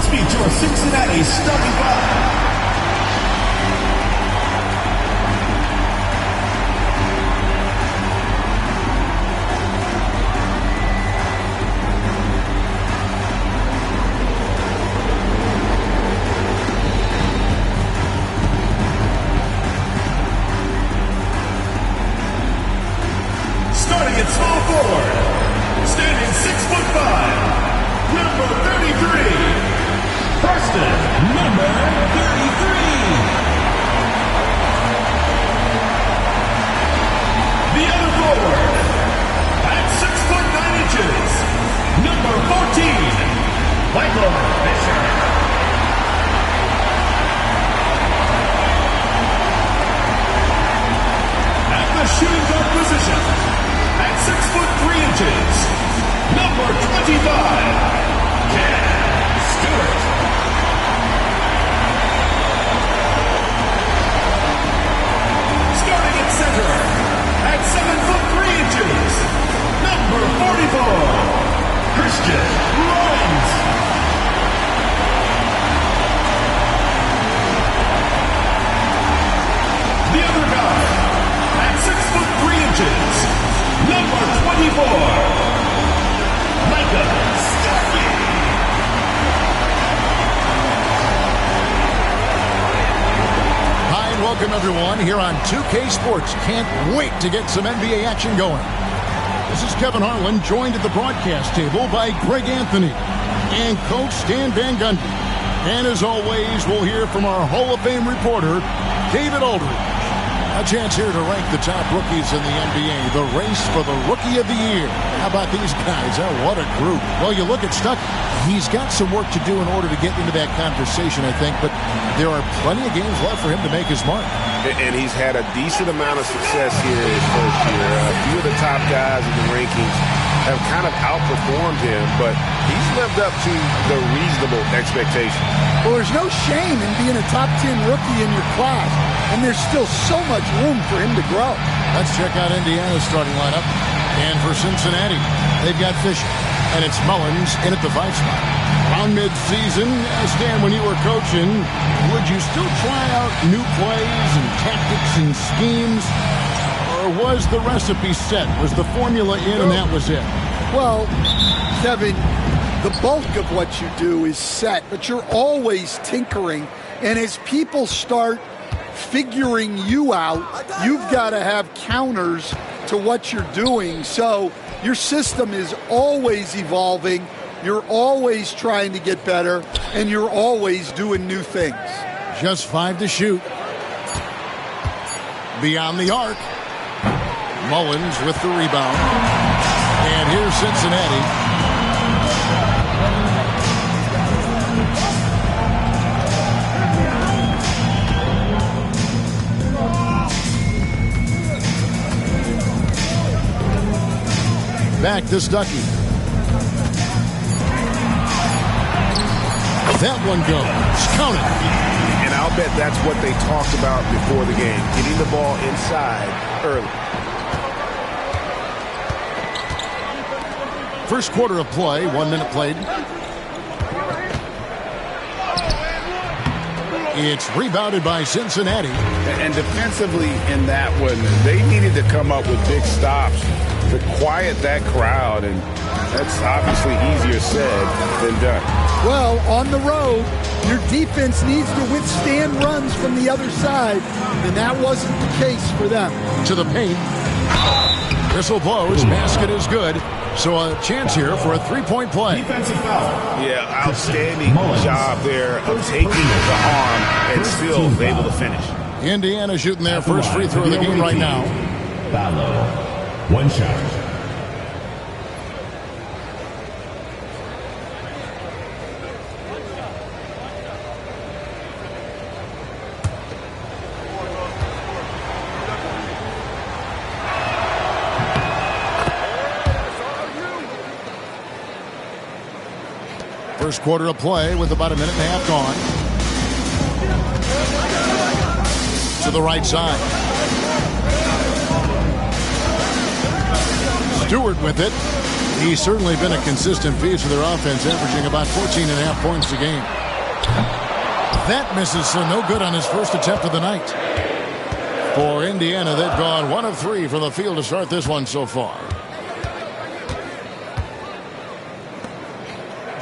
Let's meet your Cincinnati starting five. Starting at small forward, standing 6'5", number 33, Preston, number 33. The other forward, at 6'9", number 14, Michael Fisher. At the shooting guard position, at 6'3", number 25, Stewart. Starting at center, at 7'3", number 44, Christian Lawrence. The other guy, at 6'3", number 24, Micah Starkey. Hi and welcome everyone here on 2K Sports. Can't wait to get some NBA action going. This is Kevin Harlan, joined at the broadcast table by Greg Anthony and Coach Stan Van Gundy. And as always, we'll hear from our Hall of Fame reporter, David Aldridge. A chance here to rank the top rookies in the NBA, the race for the Rookie of the Year. How about these guys? Oh, what a group. Well, you look at Stuckey. He's got some work to do in order to get into that conversation, I think, but there are plenty of games left for him to make his mark. And he's had a decent amount of success here his first year. A few of the top guys in the rankings have kind of outperformed him, but he's lived up to the reasonable expectations. Well, there's no shame in being a top 10 rookie in your class, and there's still so much room for him to grow. Let's check out Indiana's starting lineup. And for Cincinnati, they've got Fisher, and it's Mullins in at the 5 spot. Around mid-season, Stan, when you were coaching, would you still try out new plays and tactics and schemes? Or was the recipe set? Was the formula in and that was it? Well, Kevin, the bulk of what you do is set, but you're always tinkering. And as people start figuring you out, you've got to have counters to what you're doing. So your system is always evolving. You're always trying to get better, and you're always doing new things. Just 5 to shoot. Beyond the arc. Mullins with the rebound. And here's Cincinnati. Back to Stuckey. That one goes. Count it. And I'll bet that's what they talked about before the game, getting the ball inside early. First quarter of play, 1 minute played. It's rebounded by Cincinnati. And defensively in that one, they needed to come up with big stops to quiet that crowd, and that's obviously easier said than done. Well, on the road, your defense needs to withstand runs from the other side, and that wasn't the case for them. To the paint. Whistle blows. Basket is good. So a chance here for a three-point play. Defensive foul. Yeah, outstanding job there of taking the arm and still able to finish. Indiana shooting their first free throw of the game right now. Foul. One shot. First quarter of play with about a minute and a half gone. To the right side. Stewart with it. He's certainly been a consistent piece of their offense, averaging about 14.5 points a game. That misses, so no good on his first attempt of the night. For Indiana, they've gone 1 of 3 from the field to start this one so far.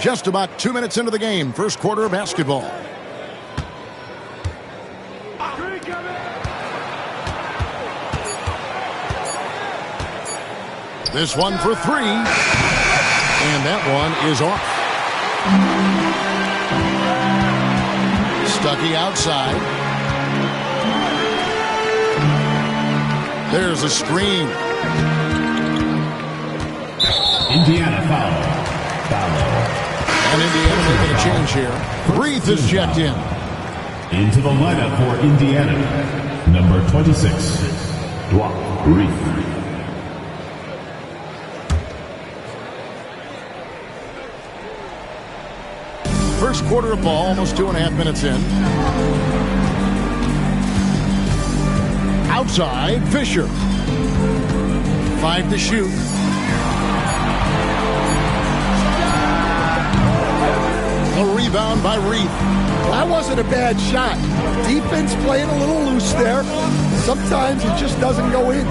Just about 2 minutes into the game, first quarter of basketball. This one for 3. And that one is off. Stuckey outside. There's a screen. Indiana foul. And Indiana making a change here. Reith is checked in. Into the lineup for Indiana, number 26, Reith. First quarter of ball, almost 2.5 minutes in. Outside, Fisher. 5 to shoot. A rebound by Reith. That wasn't a bad shot. Defense playing a little loose there. Sometimes it just doesn't go in.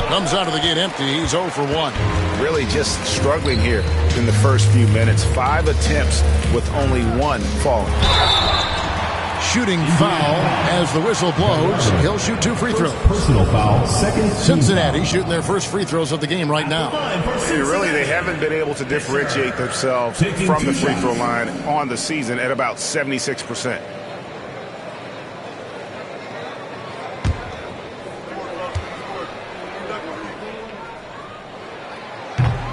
Comes out of the gate empty. He's 0 for 1. Really just struggling here in the first few minutes. 5 attempts with only 1 falling. Shooting foul as the whistle blows. He'll shoot 2 free throws. Personal foul, second. Cincinnati shooting their first free throws of the game right now. Really, they haven't been able to differentiate themselves from the free throw line on the season at about 76%.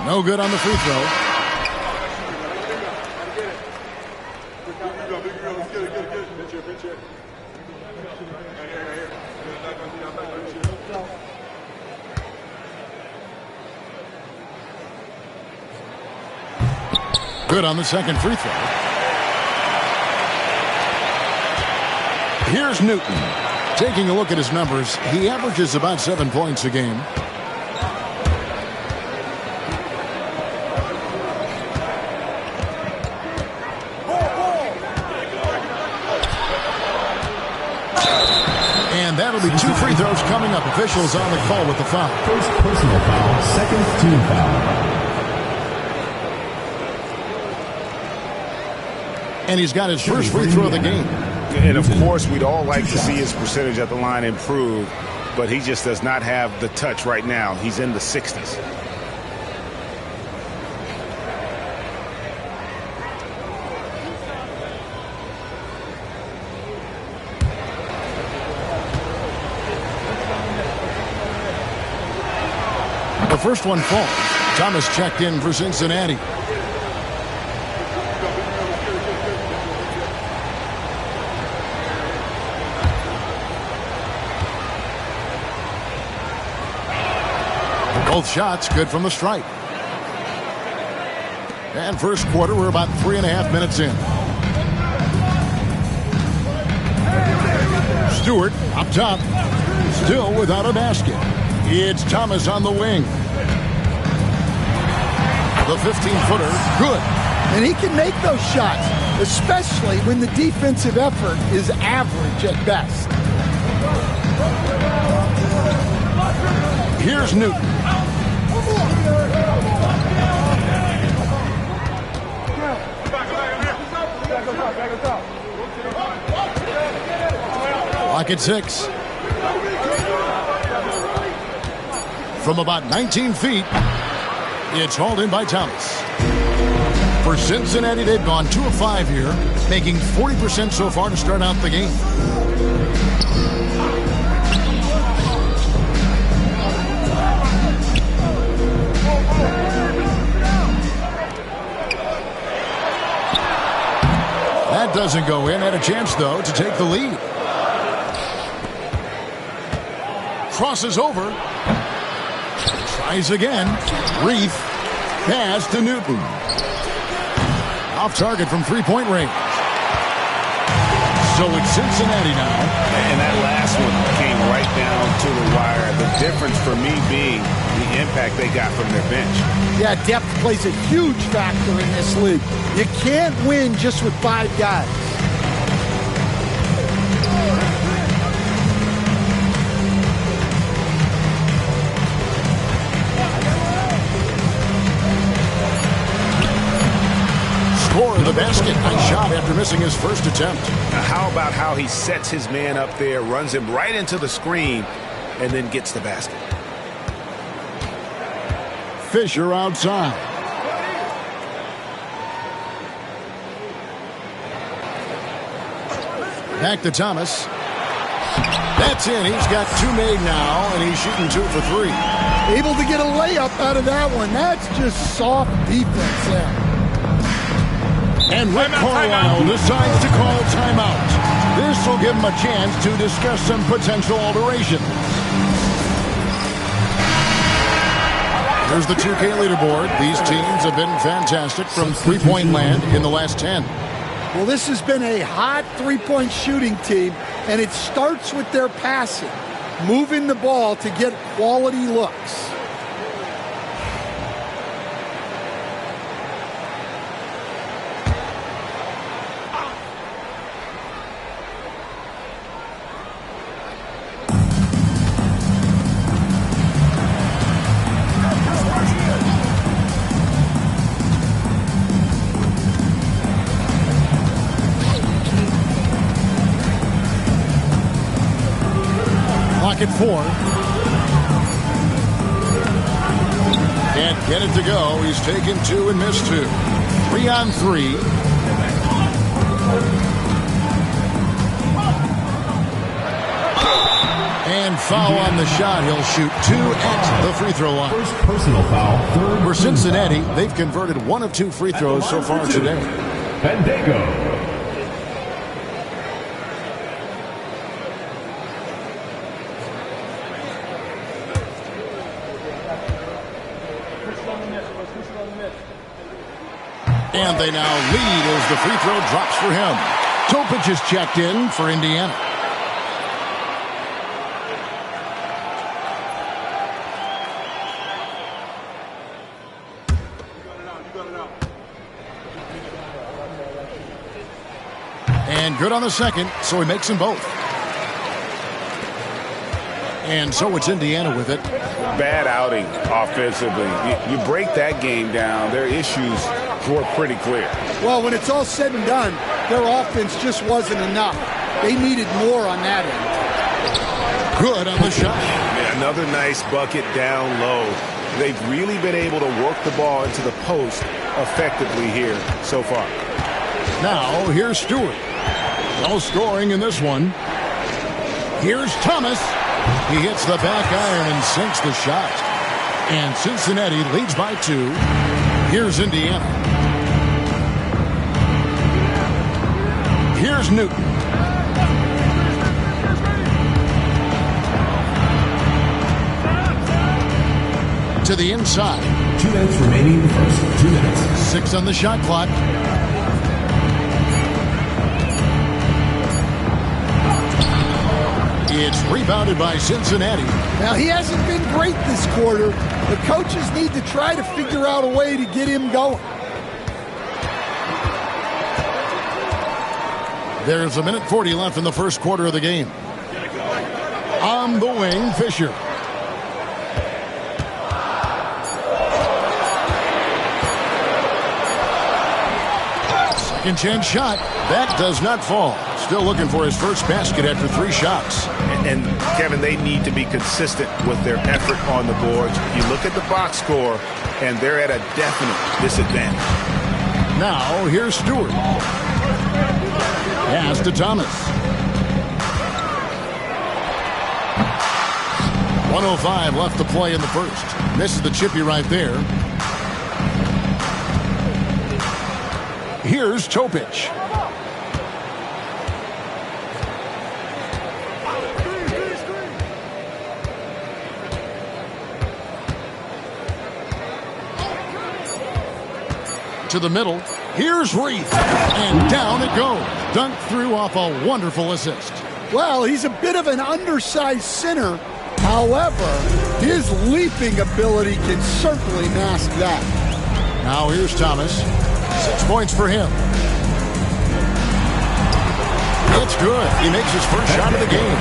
No good on the free throw. Good on the second free throw. Here's Newton. Taking a look at his numbers, he averages about 7 points a game. And that'll be 2 free throws coming up. Officials on the call with the foul. First personal foul, second team foul. And he's got his first free throw of the game. And, of course, we'd all like to see his percentage at the line improve, but he just does not have the touch right now. He's in the 60s. The first one falls. Thomas checked in for Cincinnati. Both shots good from the stripe. And first quarter, we're about 3.5 minutes in. Stewart up top. Still without a basket. It's Thomas on the wing. The 15-footer, good. And he can make those shots, especially when the defensive effort is average at best. Here's Newton. Lock at 6. From about 19 feet, it's hauled in by Thomas. For Cincinnati, they've gone 2 of 5 here, making 40% so far to start out the game. That doesn't go in. Had a chance, though, to take the lead. Crosses over. Tries again. Reith. Pass to Newton. Off target from three-point range. So it's Cincinnati now. And that last one came right down to the wire. The difference for me being the impact they got from their bench. Yeah, depth plays a huge factor in this league. You can't win just with 5 guys. Score the basket. Nice shot after missing his first attempt. Now, how about how he sets his man up there, runs him right into the screen, and then gets the basket. Fisher outside. Back to Thomas. That's in. He's got 2 made now, and he's shooting 2 for 3. Able to get a layup out of that one. That's just soft defense there. And Rick Carlisle decides to call timeout. This will give him a chance to discuss some potential alterations. Here's the 2K leaderboard. These teams have been fantastic from three-point land in the last 10. Well, this has been a hot three-point shooting team, and it starts with their passing, moving the ball to get quality looks. At 4. Can't get it to go. He's taken 2 and missed 2. 3 on 3. And foul on the shot. He'll shoot 2 at the free throw line. First personal foul. For Cincinnati, they've converted 1 of 2 free throws so far today. Bandego. And they now lead as the free throw drops for him. Topic is checked in for Indiana. And good on the second, so he makes them both. And so it's Indiana with it. Bad outing offensively. You break that game down, their issues were pretty clear. Well, when it's all said and done, their offense just wasn't enough. They needed more on that end. Good on the shot. Yeah, another nice bucket down low. They've really been able to work the ball into the post effectively here so far. Now, here's Stewart. No scoring in this one. Here's Thomas. He hits the back iron and sinks the shot. And Cincinnati leads by 2. Here's Indiana. Here's Newton. To the inside. 2 minutes remaining in the first. 2 minutes. 6 on the shot clock. It's rebounded by Cincinnati. Now, he hasn't been great this quarter. The coaches need to try to figure out a way to get him going. There's 1:40 left in the first quarter of the game. On the wing, Fisher. Second chance shot. That does not fall. Still looking for his first basket after 3 shots. And Kevin, they need to be consistent with their effort on the boards. You look at the box score, and they're at a definite disadvantage. Now, here's Stewart. Pass to Thomas. 1:05 left to play in the first. Misses the chippy right there. Here's Topic. To the middle. Here's Reith, and down it goes. Dunked through off a wonderful assist. Well, he's a bit of an undersized center. However, his leaping ability can certainly mask that. Now here's Thomas. 6 points for him. It's good. He makes his first shot of the game.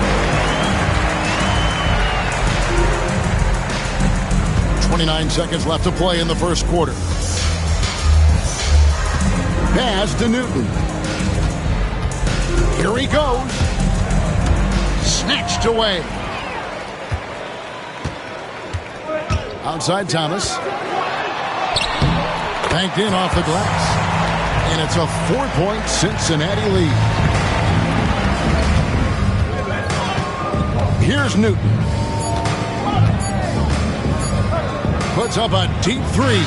29 seconds left to play in the first quarter. Pass to Newton. Here he goes. Snatched away. Outside Thomas. Banked in off the glass. And it's a 4-point Cincinnati lead. Here's Newton. Puts up a deep three.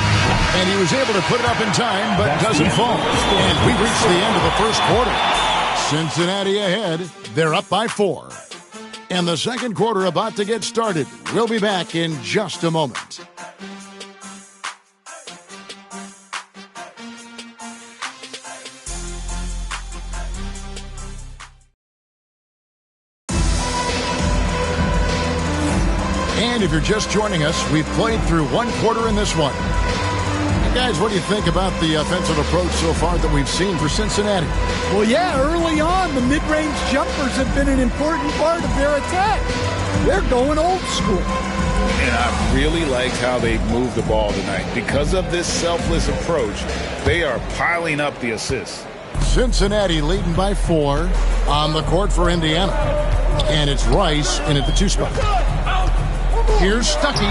And he was able to put it up in time, but doesn't fall. And we reached the end of the first quarter. Cincinnati ahead. They're up by 4. And the second quarter about to get started. We'll be back in just a moment. And if you're just joining us, we've played through one quarter in this one. And guys, what do you think about the offensive approach so far that we've seen for Cincinnati? Well, yeah, early on, the mid-range jumpers have been an important part of their attack. They're going old school. And I really like how they moved the ball tonight. Because of this selfless approach, they are piling up the assists. Cincinnati leading by 4 on the court for Indiana. And it's Rice in at the 2 spot. Here's Stuckey.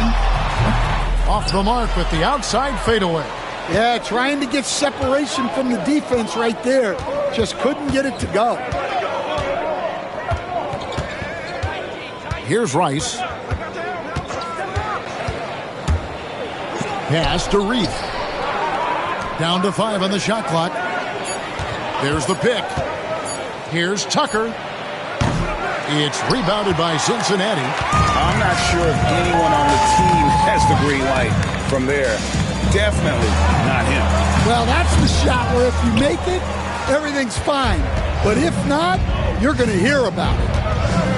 Off the mark with the outside fadeaway. Yeah, trying to get separation from the defense right there. Just couldn't get it to go. Here's Rice. Pass to Reith. Down to 5 on the shot clock. There's the pick. Here's Tucker. It's rebounded by Cincinnati. I'm not sure if anyone on the team has the green light from there. Definitely not him. Well, that's the shot where if you make it, everything's fine. But if not, you're going to hear about it.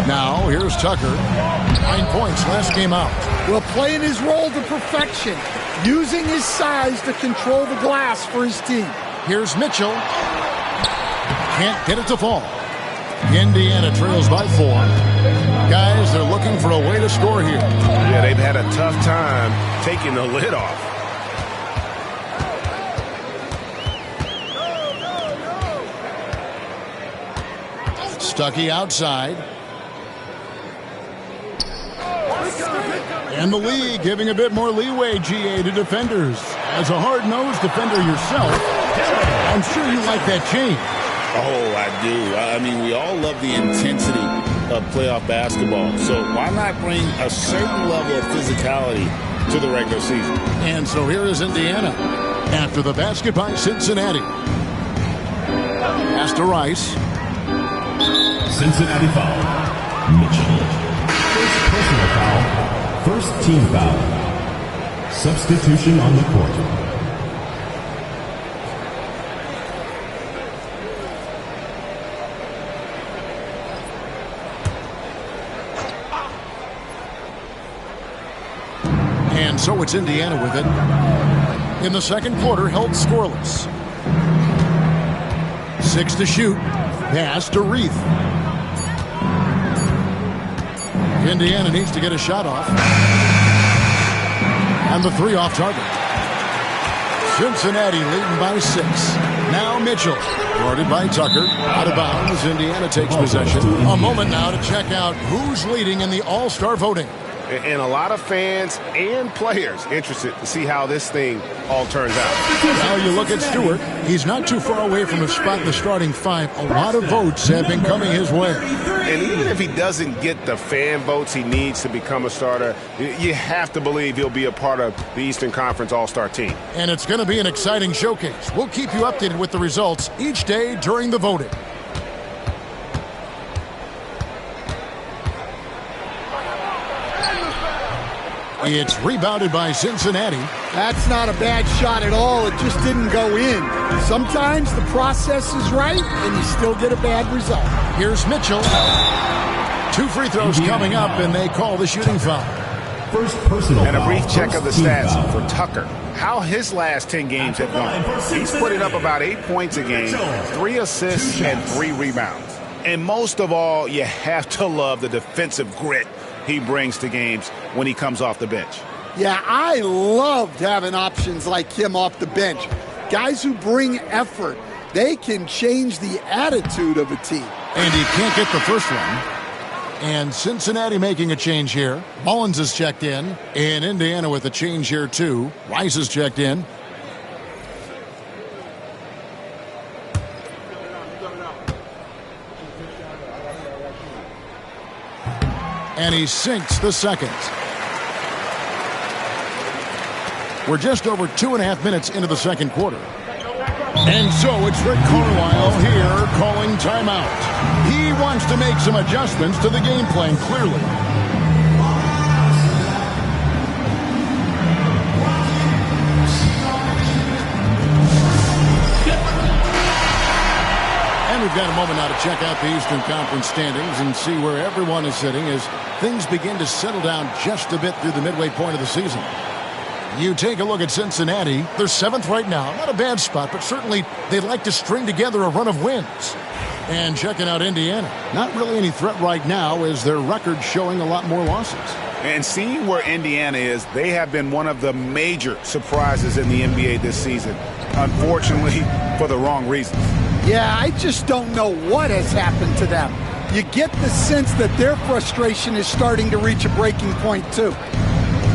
Now, here's Tucker. 9 points last game out. Well, playing his role to perfection. Using his size to control the glass for his team. Here's Mitchell. Can't get it to fall. Indiana trails by 4. Guys, they're looking for a way to score here. Yeah, they've had a tough time taking the lid off. Stuckey outside. And the league giving a bit more leeway, GA, to defenders. As a hard-nosed defender yourself, I'm sure you like that change. Oh, I do. I mean, we all love the intensity of playoff basketball. So why not bring a certain level of physicality to the regular season? And so here is Indiana after the basket by Cincinnati. Pass to Rice. Cincinnati foul. Mitchell. First personal foul. First team foul. Substitution on the court. And so it's Indiana with it. In the second quarter, held scoreless. 6 to shoot. Pass to Reith. Indiana needs to get a shot off. And the 3 off target. Cincinnati leading by 6. Now Mitchell. Guarded by Tucker. Out of bounds. Indiana takes possession. A moment now to check out who's leading in the All-Star voting. And a lot of fans and players interested to see how this thing all turns out. Now you look at Stewart. He's not too far away from a spot in the starting 5. A lot of votes have been coming his way. And even if he doesn't get the fan votes he needs to become a starter, you have to believe he'll be a part of the Eastern Conference All-Star team. And it's going to be an exciting showcase. We'll keep you updated with the results each day during the voting. It's rebounded by Cincinnati. That's not a bad shot at all. It just didn't go in. Sometimes the process is right, and you still get a bad result. Here's Mitchell. 2 free throws coming up, and they call the shooting foul. First personal And a foul. brief check of the First team stats foul. for Tucker. How his last 10 games have gone. He's putting up about 8 points a game, 3 assists, and 3 rebounds. And most of all, you have to love the defensive grit he brings to games when he comes off the bench. Yeah, I loved having options like him off the bench. Guys who bring effort. They can change the attitude of a team. And he can't get the first one. And Cincinnati making a change here. Mullins is checked in. And Indiana with a change here, too. Rice is checked in. And he sinks the second. We're just over 2.5 minutes into the second quarter. And so it's Rick Carlisle here calling timeout. He wants to make some adjustments to the game plan, clearly. And we've got a moment now to check out the Eastern Conference standings and see where everyone is sitting as things begin to settle down just a bit through the midway point of the season. You take a look at Cincinnati. They're 7th right now. Not a bad spot, but certainly they'd like to string together a run of wins. And checking out Indiana. Not really any threat right now as their record showing a lot more losses. And seeing where Indiana is, they have been one of the major surprises in the NBA this season. Unfortunately, for the wrong reasons. Yeah, I just don't know what has happened to them. You get the sense that their frustration is starting to reach a breaking point, too.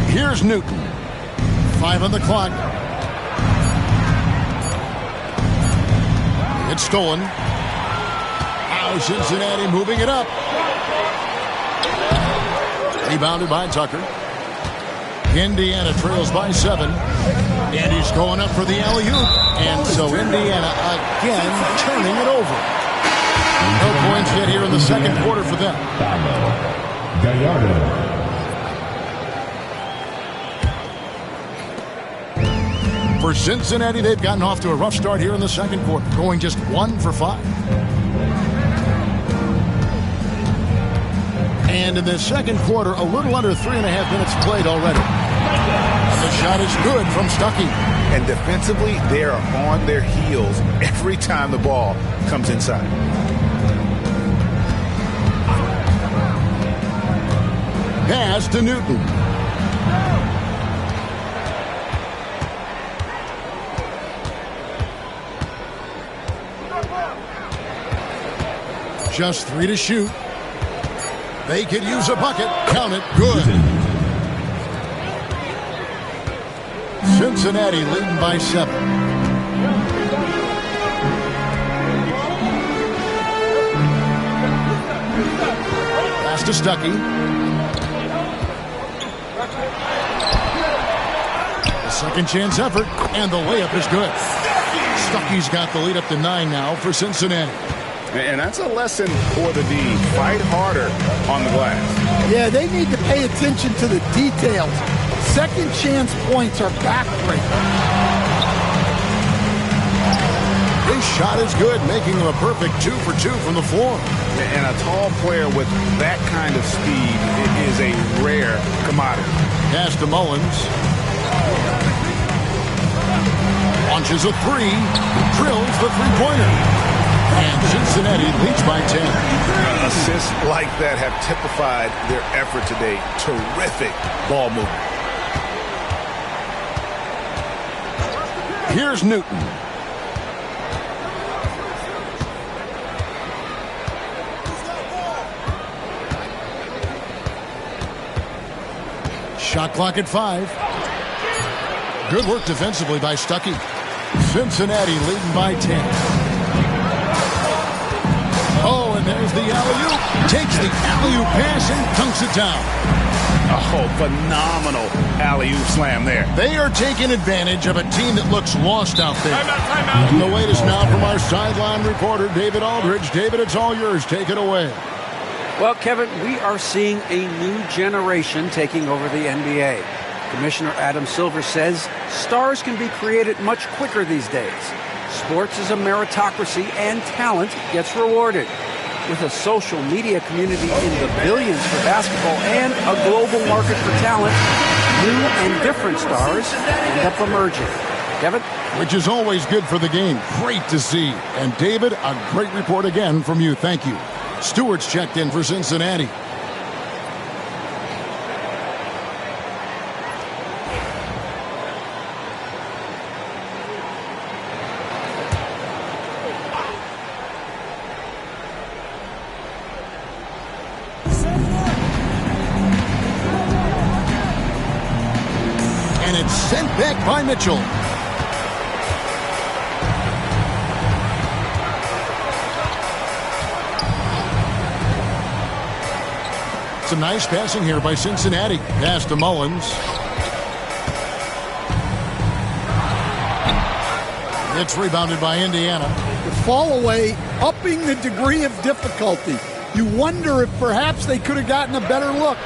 Here's Newton. 5 on the clock. It's stolen. Now Cincinnati moving it up. Rebounded by Tucker. Indiana trails by 7. And he's going up for the alley-oop. And so Indiana again turning it over. No points yet here in the second quarter for them. Gallardo. For Cincinnati, they've gotten off to a rough start here in the second quarter, going just 1 for 5. And in the second quarter, a little under 3.5 minutes played already. The shot is good from Stuckey. And defensively, they are on their heels every time the ball comes inside. Pass to Newton. Just 3 to shoot. They could use a bucket. Count it. Good. Cincinnati leading by 7. Pass to Stuckey. A second chance effort, and the layup is good. Stuckey's got the lead up to 9 now for Cincinnati. And that's a lesson for the D. Fight harder on the glass. Yeah, they need to pay attention to the details. Second chance points are backbreaking. His shot is good, making him a perfect 2 for 2 from the floor. And a tall player with that kind of speed is a rare commodity. Pass to Mullins. Launches a 3. Drills the three-pointer. And Cincinnati leads by 10. Assists like that have typified their effort today. Terrific ball movement. Here's Newton. Shot clock at 5. Good work defensively by Stuckey. Cincinnati leading by 10. Oh, and there's the alley-oop. Takes the alley-oop pass and dunks it down. Oh, phenomenal alley-oop slam there. They are taking advantage of a team that looks lost out there. And the latest now from our sideline reporter, David Aldridge. David, it's all yours. Take it away. Well, Kevin, we are seeing a new generation taking over the NBA. Commissioner Adam Silver says stars can be created much quicker these days. Sports is a meritocracy and talent gets rewarded. With a social media community in the billions for basketball and a global market for talent, new and different stars end up emerging. Kevin? Which is always good for the game. Great to see. And David, a great report again from you. Thank you. Stewart's checked in for Cincinnati. And it's sent back by Mitchell. Some nice passing here by Cincinnati. Pass to Mullins. It's rebounded by Indiana. The fall away, upping the degree of difficulty. You wonder if perhaps they could have gotten a better look.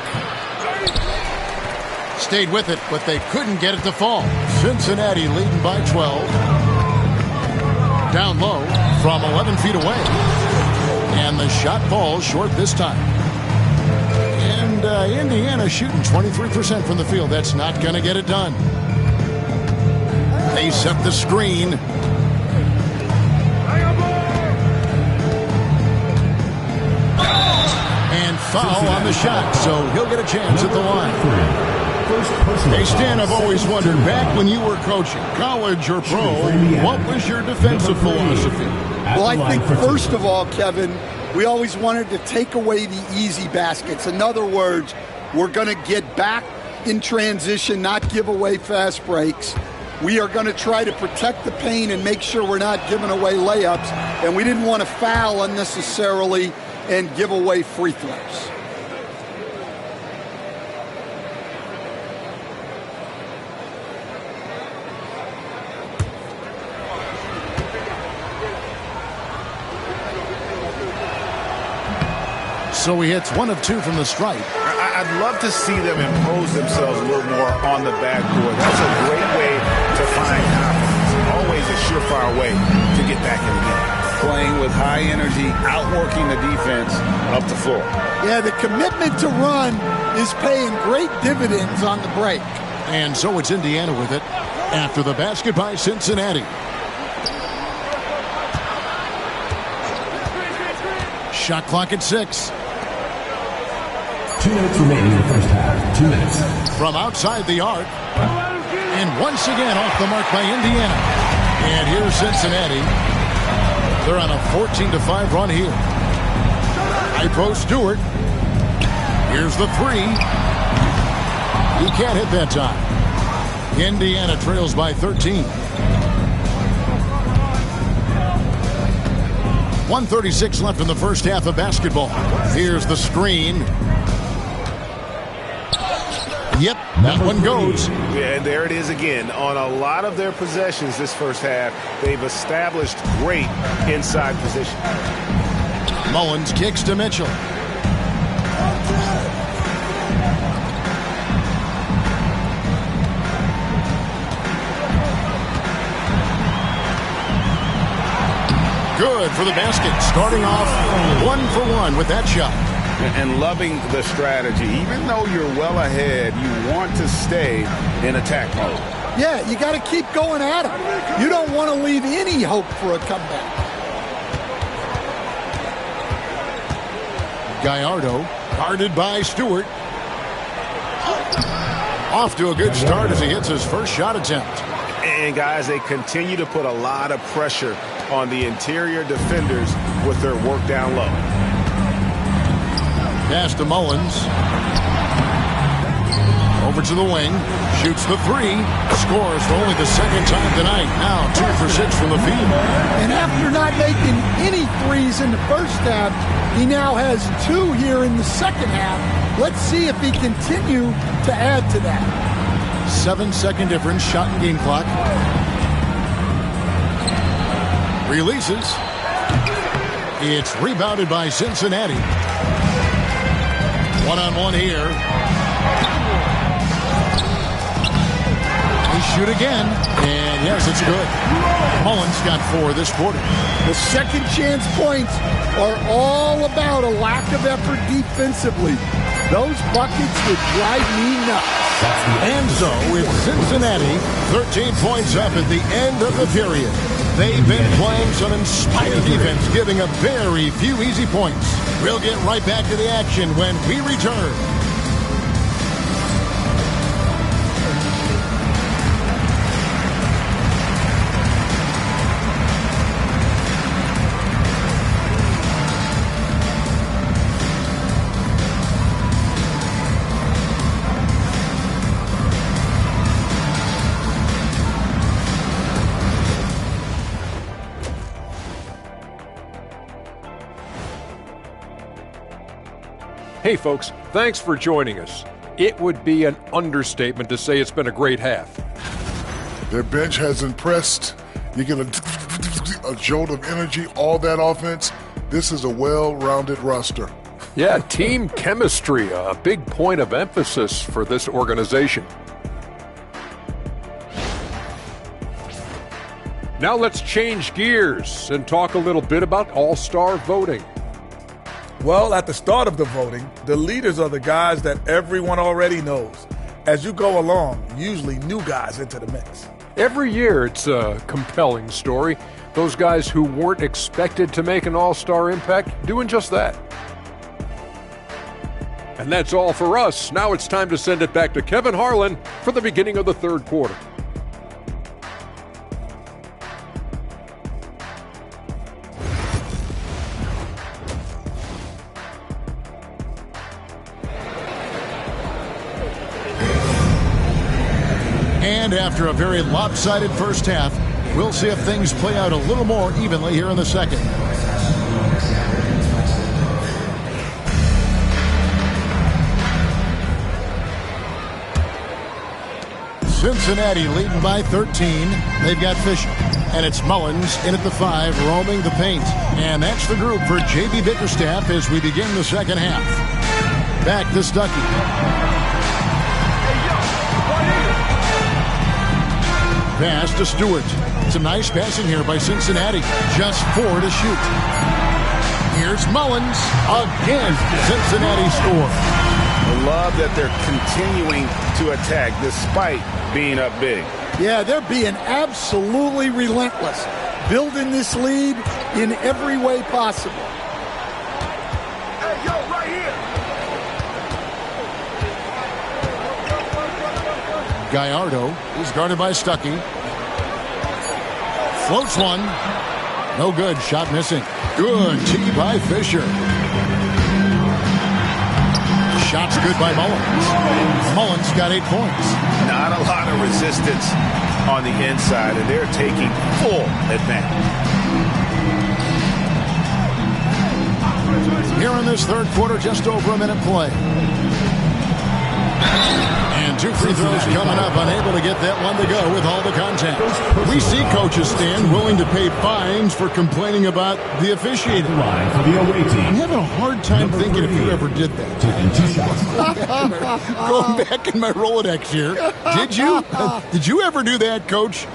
Stayed with it, but they couldn't get it to fall. Cincinnati leading by 12. Down low from 11 feet away. And the shot falls short this time. And Indiana shooting 23% from the field. That's not going to get it done. They set the screen. And foul on the shot, so he'll get a chance at the line. Hey, Stan, I've always wondered, back when you were coaching, college or pro, what was your defensive philosophy? Well, I think, first of all, Kevin, we always wanted to take away the easy baskets. In other words, we're going to get back in transition, not give away fast breaks. We are going to try to protect the paint and make sure we're not giving away layups. And we didn't want to foul unnecessarily and give away free throws. So he hits 1 of 2 from the stripe. I'd love to see them impose themselves a little more on the backboard. That's a great way to find confidence. Always a surefire way to get back in the game. Playing with high energy, outworking the defense up the floor. Yeah, the commitment to run is paying great dividends on the break. And so it's Indiana with it after the basket by Cincinnati. Shot clock at 6. 2 minutes remaining in the first half. 2 minutes. From outside the arc. And once again off the mark by Indiana. And here's Cincinnati. They're on a 14-5 run here. High post Stewart. Here's the 3. He can't hit that time. Indiana trails by 13. 1:36 left in the first half of basketball. Here's the screen. Yep, that one goes. Yeah, and there it is again. On a lot of their possessions this first half, they've established great inside position. Mullins kicks to Mitchell. Good for the basket. Starting off 1 for 1 with that shot. And loving the strategy. Even though you're well ahead, you want to stay in attack mode. Yeah, you got to keep going at them. You don't want to leave any hope for a comeback. Gallardo guarded by Stewart. Off to a good start as he hits his first shot attempt. And guys, they continue to put a lot of pressure on the interior defenders with their work down low. Pass to Mullins. Over to the wing. Shoots the 3. Scores for only the second time tonight. Now 2 for 6 from the field. And after not making any threes in the first half, he now has 2 here in the second half. Let's see if he continue to add to that. 7-second difference. Shot and game clock. Releases. It's rebounded by Cincinnati. One-on-one here. They shoot again, and yes, it's good. Mullins got 4 this quarter. The second chance points are all about a lack of effort defensively. Those buckets would drive me nuts. And so it's Cincinnati, 13 points up at the end of the period. They've been playing some inspired defense, giving up very few easy points. We'll get right back to the action when we return. Hey folks, thanks for joining us. It would be an understatement to say it's been a great half. Their bench has impressed. You get a jolt of energy, all that offense. This is a well-rounded roster. Yeah, team chemistry, a big point of emphasis for this organization. Now let's change gears and talk a little bit about all-star voting. Well, at the start of the voting, the leaders are the guys that everyone already knows. As you go along, usually new guys enter the mix. Every year it's a compelling story. Those guys who weren't expected to make an all-star impact doing just that. And that's all for us. Now it's time to send it back to Kevin Harlan for the beginning of the third quarter. And after a very lopsided first half, we'll see if things play out a little more evenly here in the second. Cincinnati leading by 13. They've got Fisher. And it's Mullins in at the 5, roaming the paint. And that's the group for J.B. Bickerstaff as we begin the second half. Back to Stuckey. Pass to Stewart. Some nice passing here by Cincinnati. Just 4 to shoot. Here's Mullins. Again, Cincinnati score. I love that they're continuing to attack despite being up big. Yeah, they're being absolutely relentless. Building this lead in every way possible. Hey, yo, right here. Gallardo is guarded by Stuckey. Floats one. No good. Shot missing. Good tee by Fisher. Shot's good by Mullins. Mullins got 8 points. Not a lot of resistance on the inside, and they're taking full advantage. Here in this third quarter, just over a minute play. And 2 free throws coming up, unable to get that one to go with all the contact. We see coaches stand willing to pay fines for complaining about the officiating. I'm having a hard time thinking if you ever did that. Going back in my Rolodex here. Did you? Did you ever do that, Coach?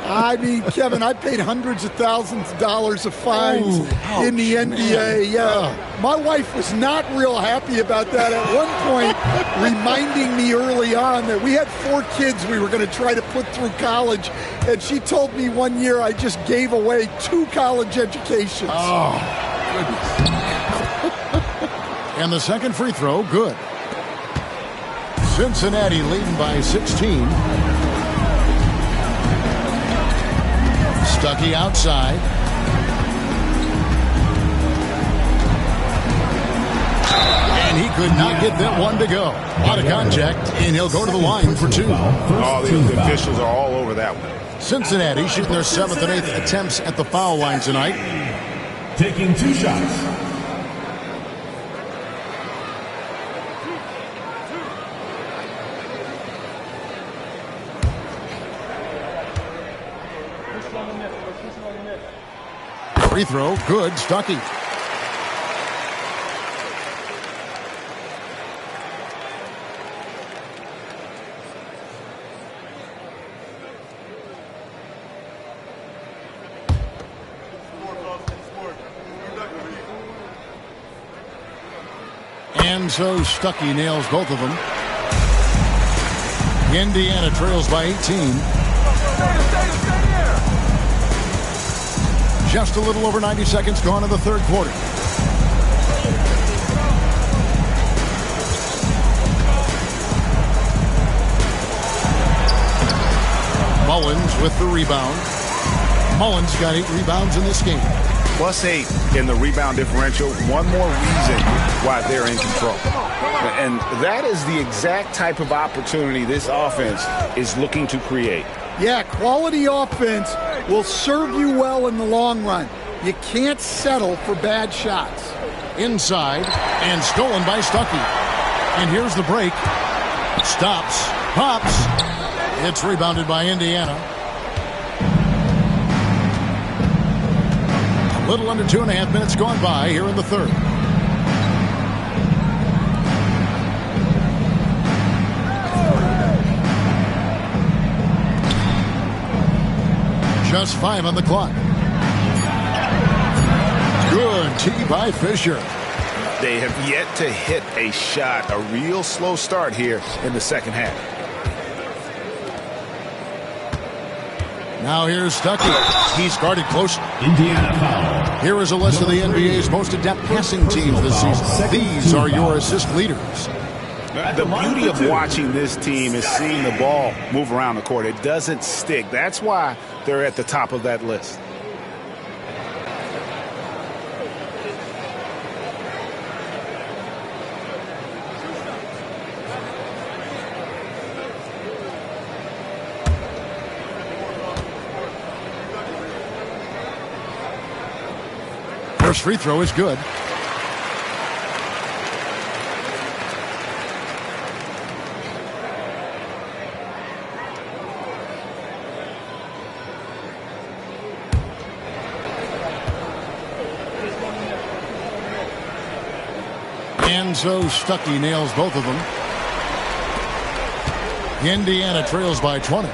I mean, Kevin, I paid hundreds of thousands of dollars of fines in the NBA. Yeah. My wife was not real happy about that at one point, reminding me early on that we had 4 kids we were going to try to put through college, and she told me one year I just gave away 2 college educations. Oh, goodness. And the second free throw, good. Cincinnati leading by 16. Stuckey outside. And he could not get that one to go. A lot of contact, and he'll go to the line for 2. All the officials are all over that one. Cincinnati shooting their 7th and 8th attempts at the foul line tonight. Taking 2 shots. Free throw, good. Stuckey. And so Stuckey nails both of them. Indiana trails by 18. Just a little over 90 seconds gone in the third quarter. Mullins with the rebound. Mullins got 8 rebounds in this game. +8 in the rebound differential. One more reason why they're in control. And that is the exact type of opportunity this offense is looking to create. Yeah, quality offense will serve you well in the long run. You can't settle for bad shots. Inside and stolen by Stuckey. And here's the break. Stops. Pops. It's rebounded by Indiana. A little under 2.5 minutes gone by here in the third. Just 5 on the clock. Good tee by Fisher. They have yet to hit a shot. A real slow start here in the second half. Now here's Stuckey. He's guarded close. Indiana foul. Here is a list of the NBA's most adept passing teams this season. These are your assist leaders. The beauty of watching this team is seeing the ball move around the court. It doesn't stick. That's why they're at the top of that list. First free throw is good. And so Stuckey nails both of them. Indiana trails by 20.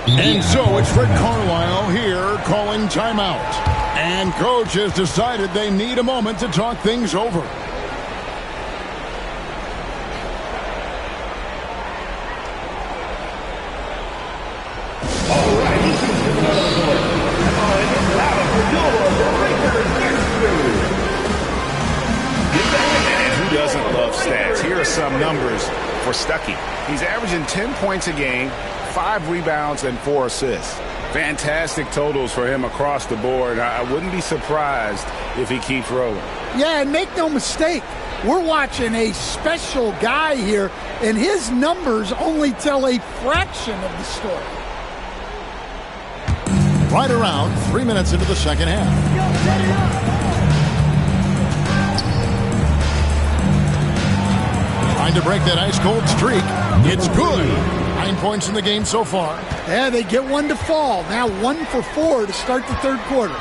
And so it's Rick Carlisle here calling timeout. And coach has decided they need a moment to talk things over. Who doesn't love stats? Here are some numbers for Stuckey. He's averaging 10 points a game, 5 rebounds, and 4 assists. Fantastic totals for him across the board. I wouldn't be surprised if he keeps rolling. Yeah, and make no mistake, we're watching a special guy here, and his numbers only tell a fraction of the story. Right around 3 minutes into the second half. Trying to break that ice-cold streak. It's good. 9 points in the game so far. Yeah, they get one to fall. Now 1 for 4 to start the third quarter.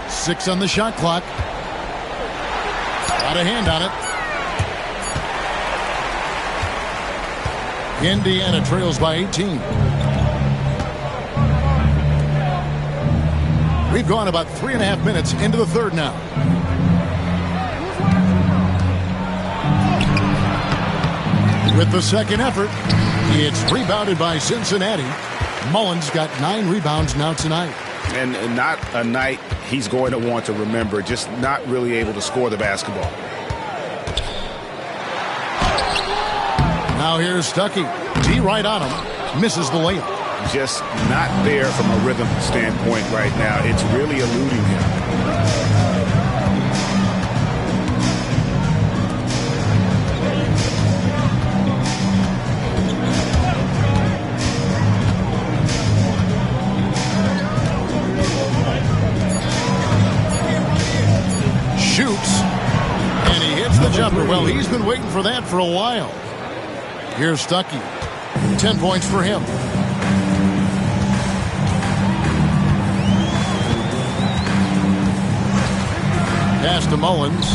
Six on the shot clock. Got a hand on it. Indiana trails by 18. We've gone about 3.5 minutes into the third now. With the second effort, it's rebounded by Cincinnati. Mullins got 9 rebounds now tonight. And not a night he's going to want to remember, just not really able to score the basketball. Now here's Stuckey. D right on him. Misses the layup. Just not there from a rhythm standpoint right now. It's really eluding him. Shoots. And he hits the jumper. Well, he's been waiting for that for a while. Here's Stuckey. 10 points for him. Pass to Mullins.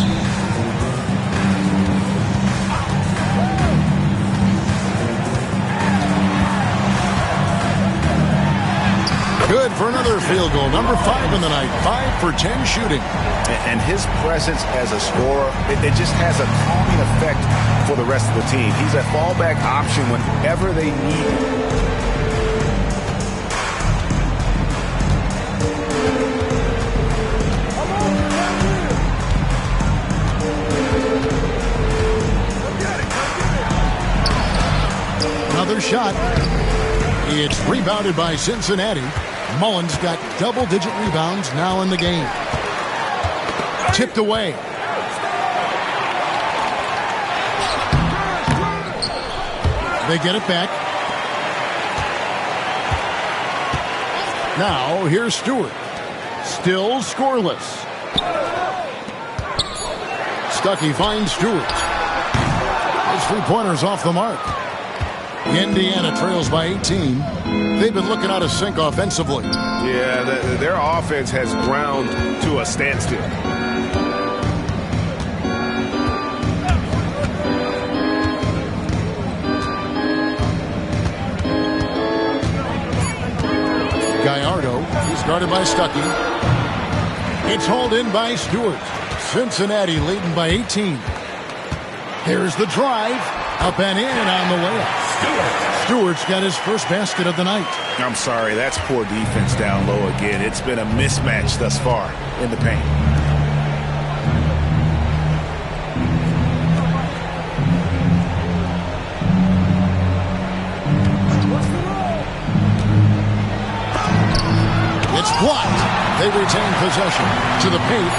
good for another field goal. Number 5 in the night. 5 for 10 shooting. And his presence as a scorer, it just has a calming effect for the rest of the team. He's a fallback option whenever they need him. Another shot. It's rebounded by Cincinnati. Mullins got double-digit rebounds now in the game. Tipped away. They get it back. Now here's Stewart. Still scoreless. Stuckey finds Stewart. His three-pointer's off the mark. Indiana trails by 18. They've been looking out of sync offensively. Yeah, their offense has ground to a standstill. Gallardo, he's guarded by Stuckey. It's hauled in by Stewart. Cincinnati leading by 18. Here's the drive. Up and in on the layup. Stewart's got his first basket of the night. I'm sorry, that's poor defense down low again. It's been a mismatch thus far in the paint. It's blocked. They retain possession to the paint.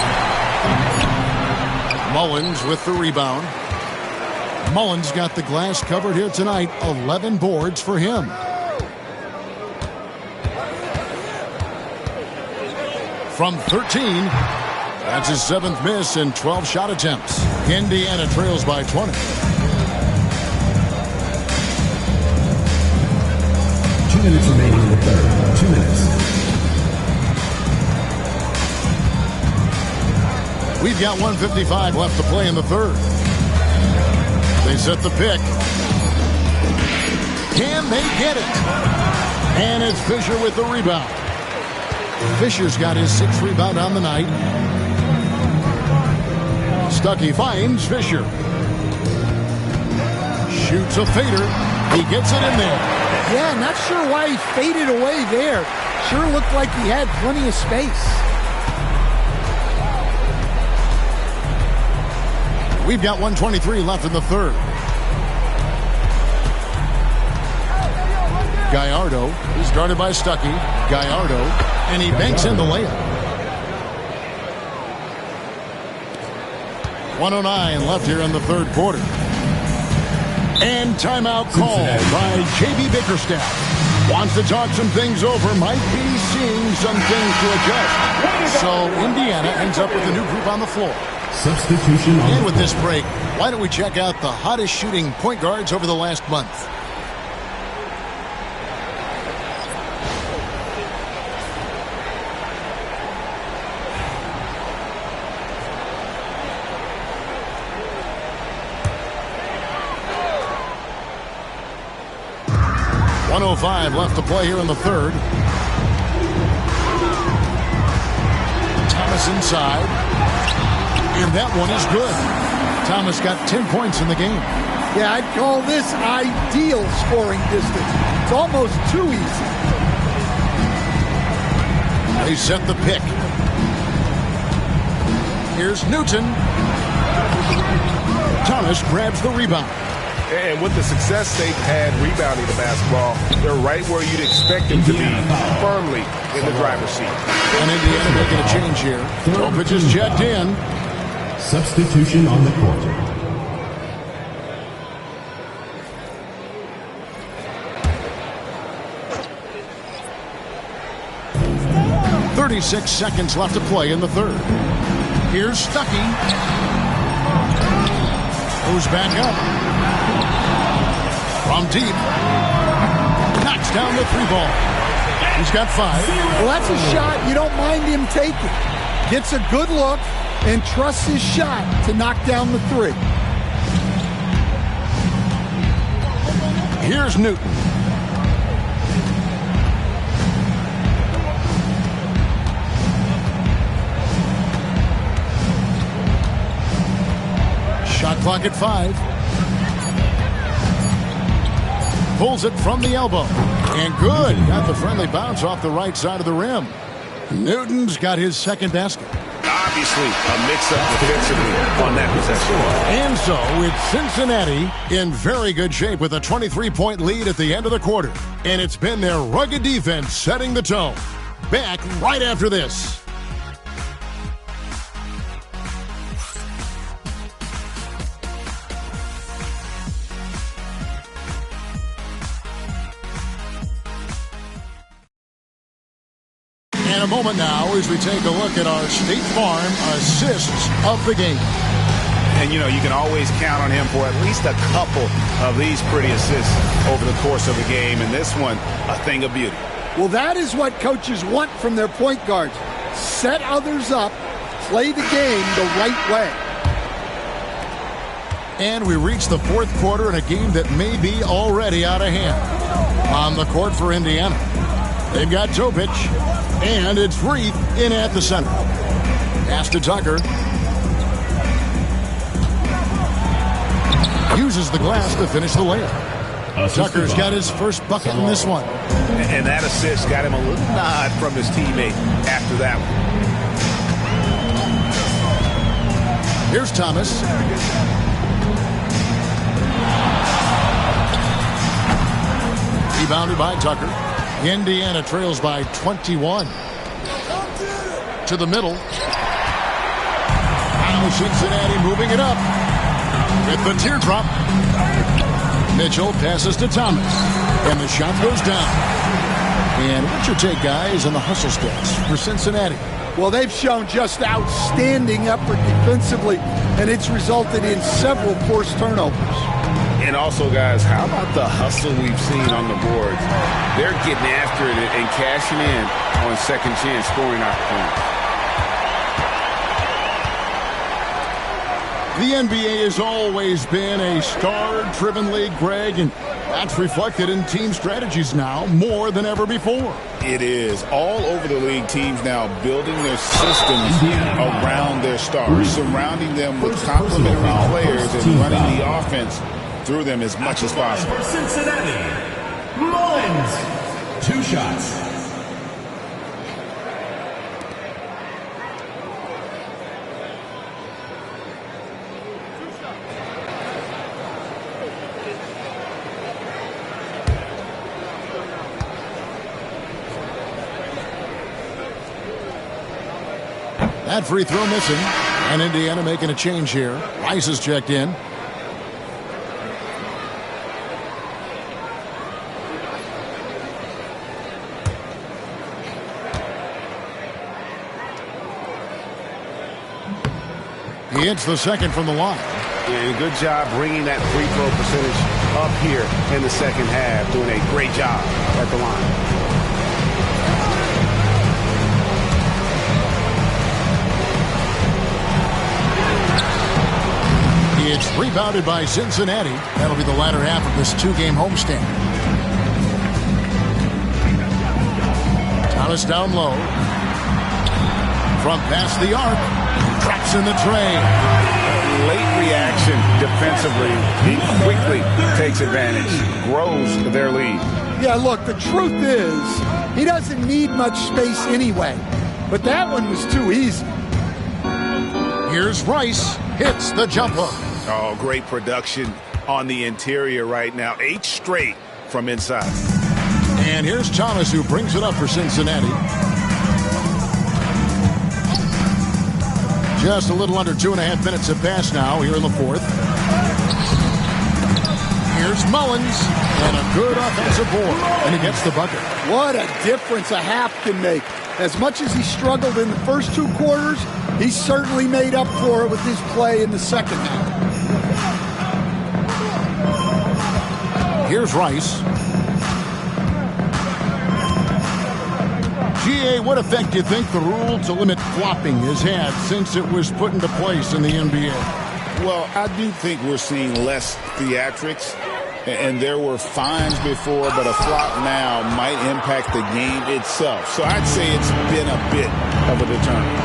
Mullins with the rebound. Mullins got the glass covered here tonight. 11 boards for him. From 13. That's his 7th miss in 12 shot attempts. Indiana trails by 20. 2 minutes remaining in the third. 2 minutes. We've got 1:55 left to play in the third. They set the pick. Can they get it? And it's Fisher with the rebound. Fisher's got his 6th rebound on the night. Stuckey finds Fisher. Shoots a fader. He gets it in there. Yeah, not sure why he faded away there. Sure looked like he had plenty of space. We've got 1:23 left in the third. Gallardo is guarded by Stuckey. Gallardo, and he banks in the layup. 1:09 left here in the third quarter. And timeout called by J.B. Bickerstaff. Wants to talk some things over. Might be seeing some things to adjust. So Indiana ends up with a new group on the floor. Substitution on And with this break, why don't we check out the hottest shooting point guards over the last month? .105 left to play here in the third. Thomas inside. And that one is good. Thomas got 10 points in the game. Yeah, I'd call this ideal scoring distance. It's almost too easy. They set the pick. Here's Newton. Thomas grabs the rebound. And with the success they've had rebounding the basketball, they're right where you'd expect them to be, firmly in the driver's seat. And Indiana making a change here. Topic is checked in. Substitution on the court. .36 seconds left to play in the third. Here's Stuckey. Goes back up. From deep. Knocks down the 3-ball. He's got 5. Well, that's a shot you don't mind him taking. Gets a good look and trusts his shot to knock down the 3. Here's Newton. Shot clock at 5. Pulls it from the elbow. And good. Got the friendly bounce off the right side of the rim. Newton's got his second basket. Obviously, a mix-up defensively on that possession. And so it's Cincinnati in very good shape with a 23-point lead at the end of the quarter. And it's been their rugged defense setting the tone. Back right after this. In a moment now as we take a look at our State Farm assists of the game. And, you know, you can always count on him for at least a couple of these pretty assists over the course of a game. And this one, a thing of beauty. Well, that is what coaches want from their point guards. Set others up, play the game the right way. And we reach the fourth quarter in a game that may be already out of hand. On the court for Indiana, they've got Topic, and it's Reith in at the center. Pass to Tucker. Uses the glass to finish the layup. Tucker's got his first bucket in this one. And that assist got him a little nod from his teammate after that one. Here's Thomas. Rebounded by Tucker. Indiana trails by 21. To the middle. Now Cincinnati moving it up. With the teardrop. Mitchell passes to Thomas. And the shot goes down. And what's your take, guys, on the hustle stats for Cincinnati? Well, they've shown just outstanding effort defensively, and it's resulted in several forced turnovers. And also, guys, how about the hustle we've seen on the boards? They're getting after it and cashing in on second chance scoring opportunities. The NBA has always been a star-driven league, Greg, and that's reflected in team strategies now more than ever before. It is. All over the league, teams now building their systems around their stars, surrounding them with complementary players and running the offense through them as much as possible. For Cincinnati, Mullins. 2 shots. That free throw missing, and Indiana making a change here. Rice is checked in. He hits the second from the line. And good job bringing that free throw percentage up here in the second half. Doing a great job at the line. It's rebounded by Cincinnati. That'll be the latter half of this 2-game homestand. Thomas down low. From past the arc. Drops in the tray. Late reaction defensively. He quickly takes advantage. Grows their lead. Yeah, look, the truth is he doesn't need much space anyway. But that one was too easy. Here's Rice. Hits the jump hook. Oh, great production on the interior right now. 8 straight from inside. And here's Thomas, who brings it up for Cincinnati. Just a little under 2.5 minutes have passed now here in the fourth. Here's Mullins, and a good offensive board, and he gets the bucket. What a difference a half can make. As much as he struggled in the first 2 quarters, he certainly made up for it with his play in the second half. Here's Rice. GA, what effect do you think the rule to limit flopping has had since it was put into place in the NBA? Well, I do think we're seeing less theatrics, and there were fines before, but a flop now might impact the game itself. So I'd say it's been a bit of a deterrent.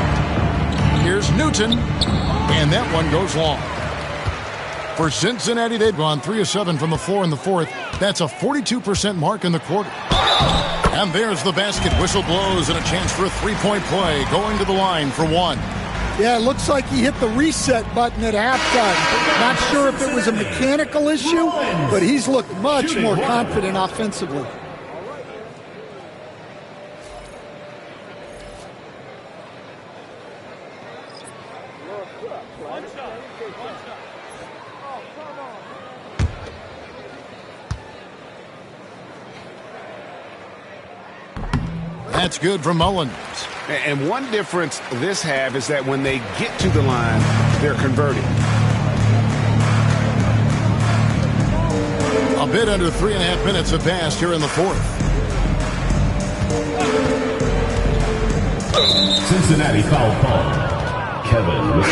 Here's Newton, and that one goes long. For Cincinnati, they've gone 3 of 7 from the floor in the fourth. That's a 42% mark in the quarter. And there's the basket. Whistle blows and a chance for a three-point play. Going to the line for one. Yeah, it looks like he hit the reset button at halftime. Not sure if it was a mechanical issue, but he's looked much more confident offensively. That's good from Mullins. And one difference this half is that when they get to the line, they're converting. A bit under 3.5 minutes have passed here in the fourth. Cincinnati foul call. Kevin with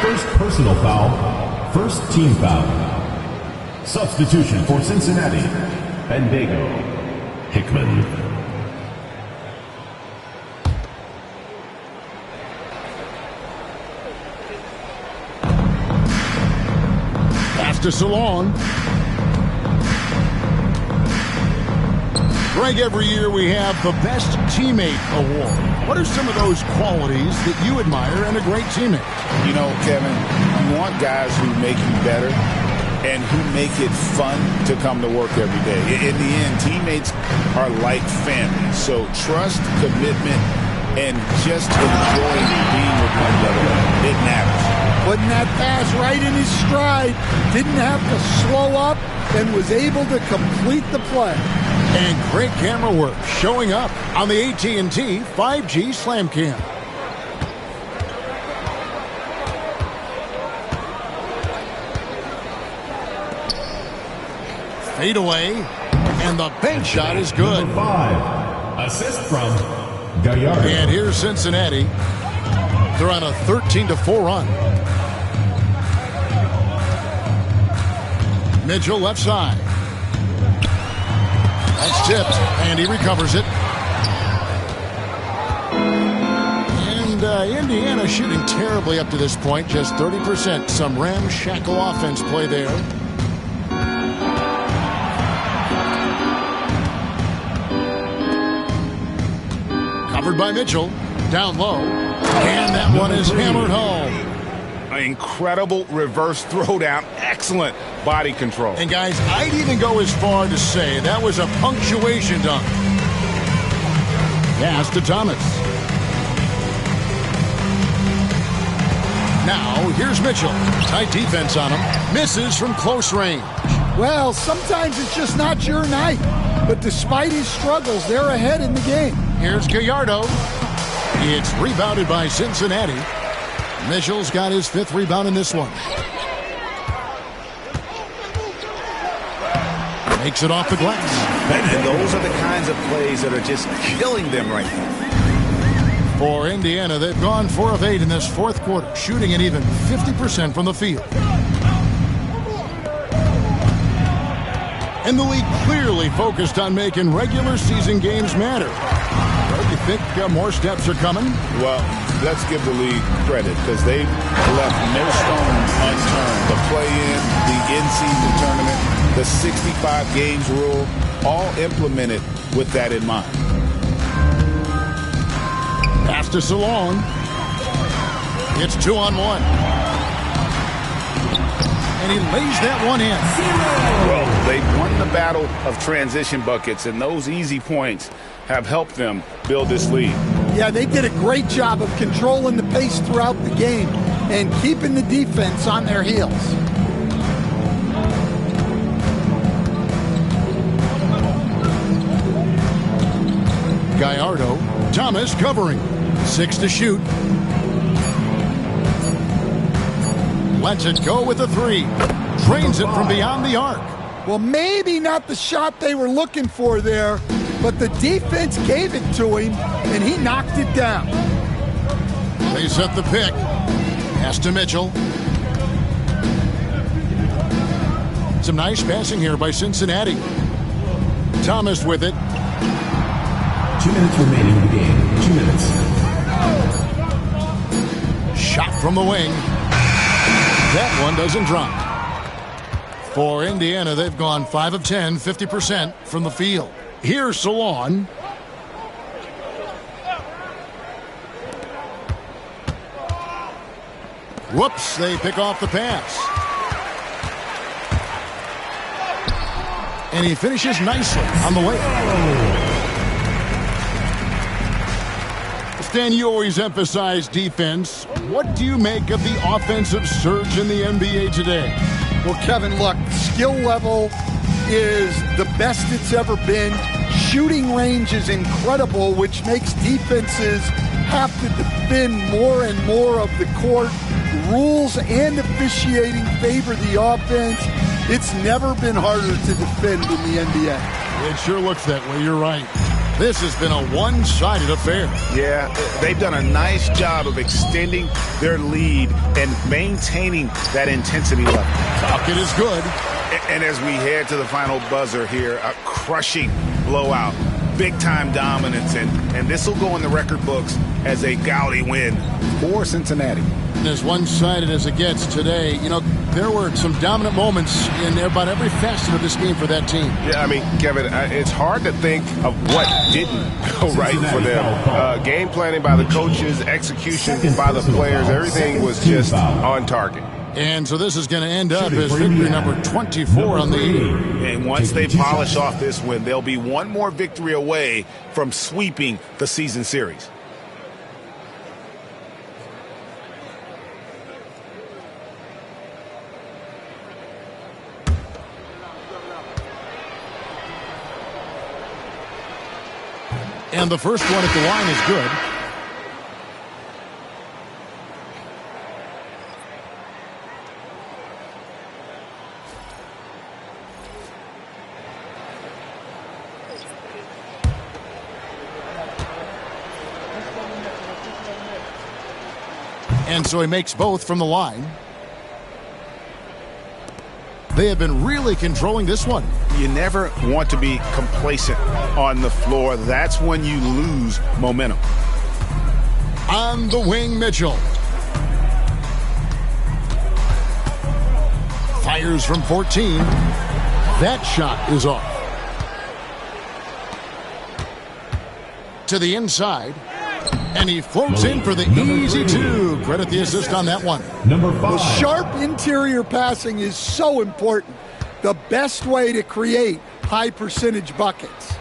first personal foul, first team foul. Substitution for Cincinnati. Bendigo. Hickman. To Salon. Greg, every year we have the Best Teammate Award. What are some of those qualities that you admire in a great teammate? You know, Kevin, you want guys who make you better and who make it fun to come to work every day. In the end, teammates are like family. So trust, commitment, and just enjoying being with one another. It matters. Putting that pass right in his stride, didn't have to slow up, and was able to complete the play. And great camera work showing up on the AT&T 5G Slam Cam. Fade away, and the bank shot is good. Number 5, assist from Gallardo. And here's Cincinnati. They're on a 13-4 run. Mitchell left side. That's tipped, and he recovers it. And Indiana shooting terribly up to this point, just 30%. Some ramshackle offense play there. Covered by Mitchell, down low, and that one is hammered home. An incredible reverse throwdown, excellent body control. And guys, I'd even go as far to say that was a punctuation dunk. Pass to Thomas. Now, here's Mitchell. Tight defense on him. Misses from close range. Well, sometimes it's just not your night. But despite his struggles, they're ahead in the game. Here's Gallardo. It's rebounded by Cincinnati. Mitchell's got his 5th rebound in this one. Makes it off the glass. And those are the kinds of plays that are just killing them right now. For Indiana, they've gone 4 of 8 in this fourth quarter, shooting an even 50% from the field. And the league clearly focused on making regular season games matter. Don't you think more steps are coming? Well, let's give the league credit because they've left no stone unturned. The play-in, the in-season tournament, the 65 games rule, all implemented with that in mind. Pass to Salon. It's 2-on-1. And he lays that one in. Well, they've won the battle of transition buckets, and those easy points have helped them build this lead. Yeah, they did a great job of controlling the pace throughout the game and keeping the defense on their heels. Gallardo. Thomas covering. 6 to shoot. Lets it go with a 3. Drains it from beyond the arc. Well, maybe not the shot they were looking for there, but the defense gave it to him, and he knocked it down. They set the pick. Pass to Mitchell. Some nice passing here by Cincinnati. Thomas with it. 2 minutes remaining in the game. 2 minutes. Shot from the wing. That one doesn't drop. For Indiana, they've gone 5 of 10, 50% from the field. Here's Salon. Whoops, they pick off the pass. And he finishes nicely on the way. Stan, you always emphasize defense. What do you make of the offensive surge in the NBA today? Well, Kevin, look, skill level is the best it's ever been. Shooting range is incredible, which makes defenses have to defend more and more of the court. Rules and officiating favor the offense. It's never been harder to defend in the NBA. It sure looks that way. You're right. This has been a one-sided affair. Yeah, they've done a nice job of extending their lead and maintaining that intensity level. Bucket is good. And as we head to the final buzzer here, a crushing blowout, big-time dominance, and this will go in the record books as a gaudy win for Cincinnati. And as one-sided as it gets today, you know, there were some dominant moments in about every facet of this game for that team. Yeah, I mean, Kevin, it's hard to think of what didn't go right for them. Game planning by the coaches, execution by the players, everything was just on target. And so this is going to end up as victory number 24 on the year. And once they polish off this win, they'll be one more victory away from sweeping the season series. And the first one at the line is good. And so he makes both from the line. They have been really controlling this one. You never want to be complacent on the floor. That's when you lose momentum. On the wing, Mitchell. Fires from 14. That shot is off. To the inside. And he floats in for the easy two. Credit the assist on that one. Number 5. The sharp interior passing is so important. The best way to create high percentage buckets.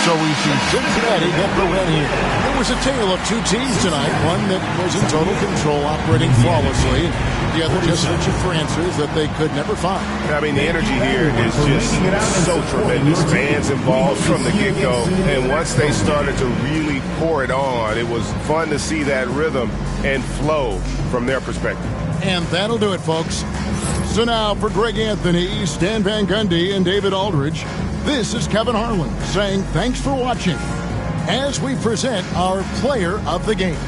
So we see Cincinnati get the win here. It was a tale of two teams tonight. One that was in total control, operating flawlessly. The other just searching for answers that they could never find. I mean, the energy here is just so tremendous. Fans involved from the get-go. And once they started to really pour it on, it was fun to see that rhythm and flow from their perspective. And that'll do it, folks. So now for Greg Anthony, Stan Van Gundy, and David Aldridge, this is Kevin Harlan saying thanks for watching as we present our player of the game.